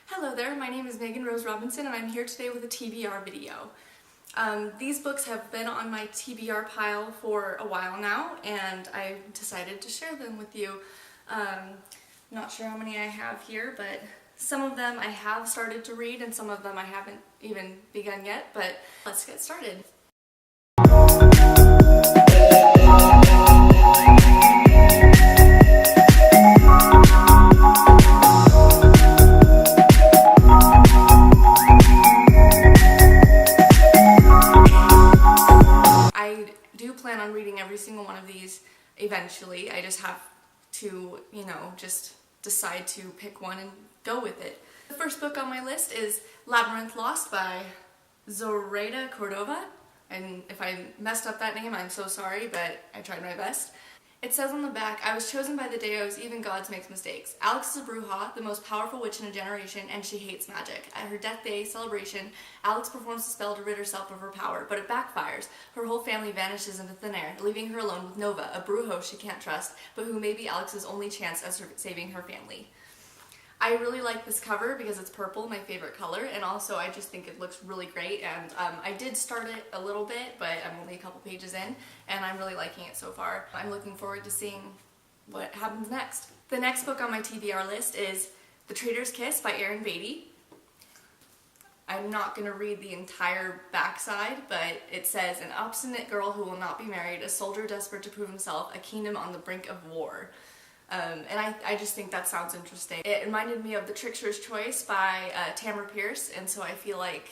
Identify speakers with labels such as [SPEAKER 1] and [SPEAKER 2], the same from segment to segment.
[SPEAKER 1] Hello there, my name is Megan Rose Robinson and I'm here today with a TBR video. These books have been on my TBR pile for a while now and I decided to share them with you. Not sure how many I have here, but some of them I have started to read and some of them I haven't even begun yet, but let's get started. I do plan on reading every single one of these eventually. I just have to, just decide to pick one and go with it. The first book on my list is Labyrinth Lost by Zoraida Cordova. And if I messed up that name, I'm so sorry, but I tried my best. It says on the back, I was chosen by the Deos, even gods make mistakes. Alex is a Bruja, the most powerful witch in a generation, and she hates magic. At her death day celebration, Alex performs a spell to rid herself of her power, but it backfires. Her whole family vanishes into thin air, leaving her alone with Nova, a Brujo she can't trust, but who may be Alex's only chance at saving her family. I really like this cover because it's purple, my favorite color, and also I just think it looks really great, and I did start it a little bit, but I'm only a couple pages in, and I'm really liking it so far. I'm looking forward to seeing what happens next. The next book on my TBR list is The Traitors Kiss by Erin Beatty. I'm not going to read the entire backside, but it says, an obstinate girl who will not be married, a soldier desperate to prove himself, a kingdom on the brink of war. And I just think that sounds interesting. It reminded me of The Trickster's Choice by Tamara Pierce, and so I feel like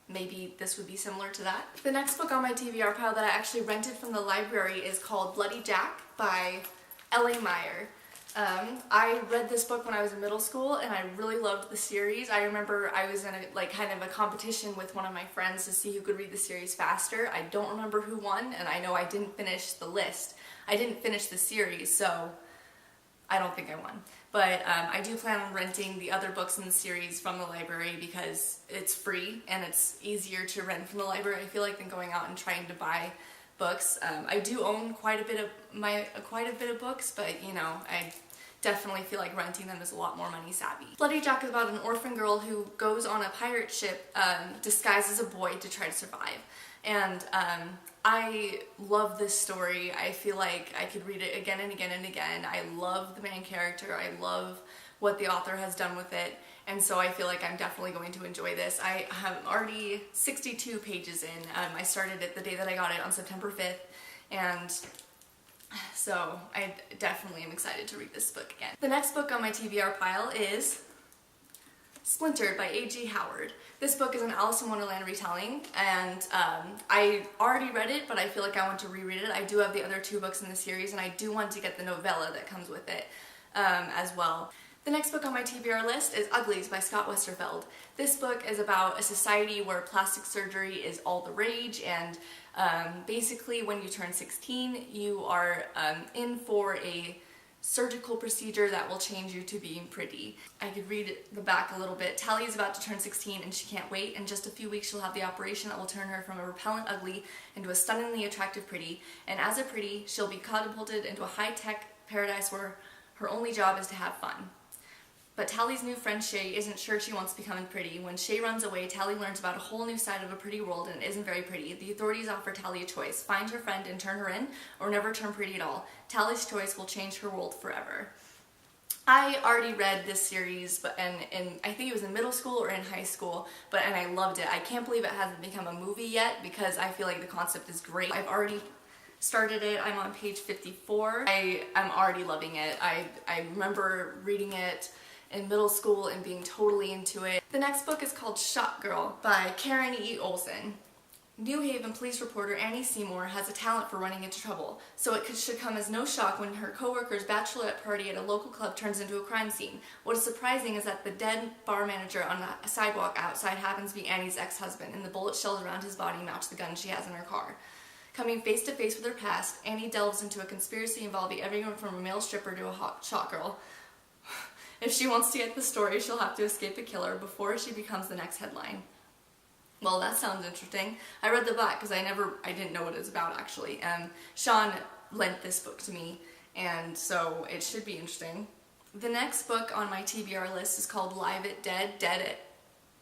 [SPEAKER 1] maybe this would be similar to that. The next book on my TBR pile that I actually rented from the library is called Bloody Jack by L.A. Meyer. I read this book when I was in middle school and I really loved the series. I remember I was in kind of a competition with one of my friends to see who could read the series faster. I don't remember who won, and I know I didn't finish the list. I didn't finish the series, so I don't think I won. But I do plan on renting the other books in the series from the library because it's free and it's easier to rent from the library, I feel like, than going out and trying to buy books. I do own quite a bit of books, but I definitely feel like renting them is a lot more money savvy. Bloody Jack is about an orphan girl who goes on a pirate ship disguised as a boy to try to survive. And I love this story. I feel like I could read it again and again and again. I love the main character. I love what the author has done with it. And so I feel like I'm definitely going to enjoy this. I have already 62 pages in. I started it the day that I got it on September 5th. And so I definitely am excited to read this book again. The next book on my TBR pile is Splinter by A.G. Howard. This book is an Alice in Wonderland retelling, and I already read it, but I feel like I want to reread it. I do have the other two books in the series, and I do want to get the novella that comes with it as well. The next book on my TBR list is Uglies by Scott Westerfeld. This book is about a society where plastic surgery is all the rage, and basically when you turn 16, you are in for a surgical procedure that will change you to being pretty. I could read the back a little bit. Tally is about to turn 16 and she can't wait. In just a few weeks she'll have the operation that will turn her from a repellent ugly into a stunningly attractive pretty, and as a pretty she'll be catapulted into a high-tech paradise where her only job is to have fun. But Tally's new friend Shay isn't sure she wants to become pretty. When Shay runs away, Tally learns about a whole new side of a pretty world and it isn't very pretty. The authorities offer Tally a choice: find her friend and turn her in, or never turn pretty at all. Tally's choice will change her world forever. I already read this series, and I think it was in middle school or in high school, and I loved it. I can't believe it hasn't become a movie yet because I feel like the concept is great. I've already started it. I'm on page 54. I'm already loving it. I remember reading it in middle school and being totally into it. The next book is called Shot Girl by Karen E. Olsen. New Haven police reporter Annie Seymour has a talent for running into trouble, so it should come as no shock when her co-worker's bachelorette party at a local club turns into a crime scene. What is surprising is that the dead bar manager on the sidewalk outside happens to be Annie's ex-husband, and the bullet shells around his body match the gun she has in her car. Coming face to face with her past, Annie delves into a conspiracy involving everyone from a male stripper to a hot shot girl. If she wants to get the story, she'll have to escape a killer before she becomes the next headline. Well, that sounds interesting. I read the back because I didn't know what it was about actually. Sean lent this book to me, and so it should be interesting. The next book on my TBR list is called Live at Dead, Dead at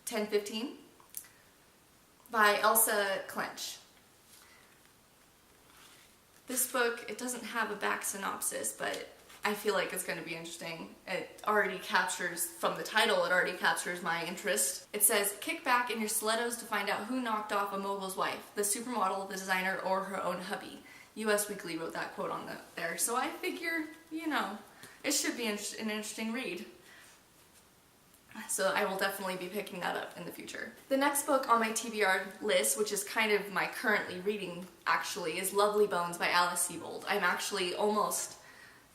[SPEAKER 1] 10:15 by Elsa Clench. This book, it doesn't have a back synopsis, but I feel like it's going to be interesting. It already captures, from the title, it already captures my interest. It says, kick back in your stilettos to find out who knocked off a mogul's wife, the supermodel, the designer, or her own hubby. US Weekly wrote that quote on there, so I figure, you know, it should be an interesting read. So I will definitely be picking that up in the future. The next book on my TBR list, which is kind of my currently reading actually, is Lovely Bones by Alice Sebold. I'm actually almost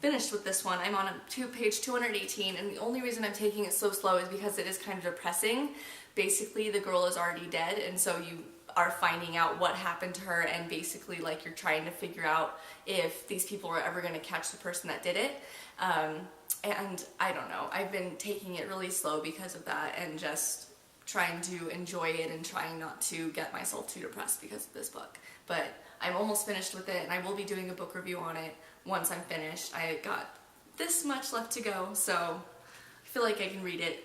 [SPEAKER 1] finished with this one. I'm on page 218, and the only reason I'm taking it so slow is because it is kind of depressing. Basically, the girl is already dead, and so you are finding out what happened to her, and basically like you're trying to figure out if these people are ever going to catch the person that did it. And I don't know, I've been taking it really slow because of that, and just trying to enjoy it and trying not to get myself too depressed because of this book. But I'm almost finished with it, and I will be doing a book review on it once I'm finished. I got this much left to go, so I feel like I can read it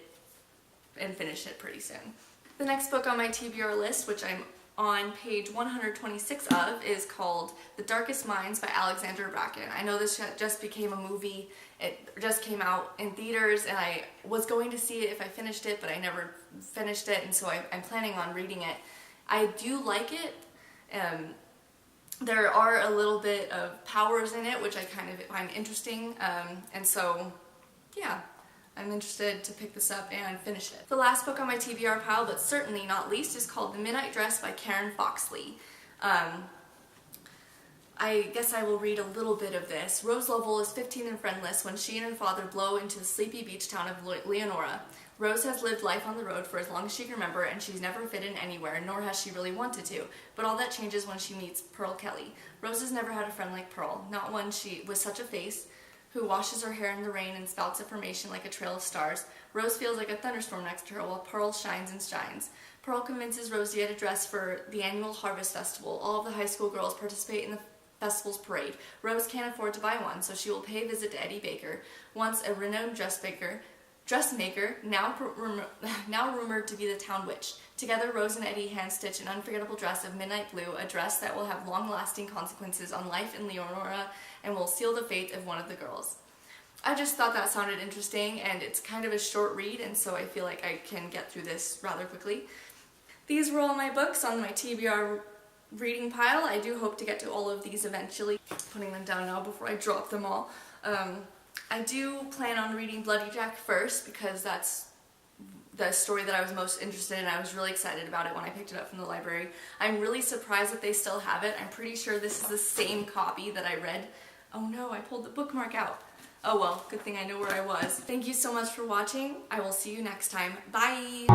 [SPEAKER 1] and finish it pretty soon. The next book on my TBR list, which I'm on page 126 of, is called TheDarkest Minds by Alexander Bracken. I know this just became a movie. It just came out in theaters, and I was going to see it if I finished it, but I never finished it, and so I'm planning on reading it. I do like it. There are a little bit of powers in it, which I kind of find interesting, and so, yeah. I'm interested to pick this up and finish it. The last book on my TBR pile, but certainly not least, is called The Midnight Dress by Karen Foxley. I guess I will read a little bit of this. Rose Lovell is 15 and friendless when she and her father blow into the sleepy beach town of Leonora. Rose has lived life on the road for as long as she can remember, and she's never fit in anywhere, nor has she really wanted to. But all that changes when she meets Pearl Kelly. Rose has never had a friend like Pearl, not one with such a face, who washes her hair in the rain and spouts information like a trail of stars. Rose feels like a thunderstorm next to her, while Pearl shines and shines. Pearl convinces Rose to get a dress for the annual Harvest Festival. All of the high school girls participate in the festival's parade. Rose can't afford to buy one, so she will pay a visit to Eddie Baker, once a renowned dressmaker, now rumored to be the town witch. Together, Rose and Eddie hand-stitch an unforgettable dress of midnight blue, a dress that will have long-lasting consequences on life in Leonora and will seal the fate of one of the girls. I just thought that sounded interesting, and it's kind of a short read, and so I feel like I can get through this rather quickly. These were all my books on my TBR reading pile. I do hope to get to all of these eventually. Putting them down now before I drop them all. I do plan on reading Bloody Jack first, because that's the story that I was most interested in. I was really excited about it when I picked it up from the library. I'm really surprised that they still have it. I'm pretty sure this is the same copy that I read. Oh no, I pulled the bookmark out. Oh well, good thing I know where I was. Thank you so much for watching. I will see you next time. Bye!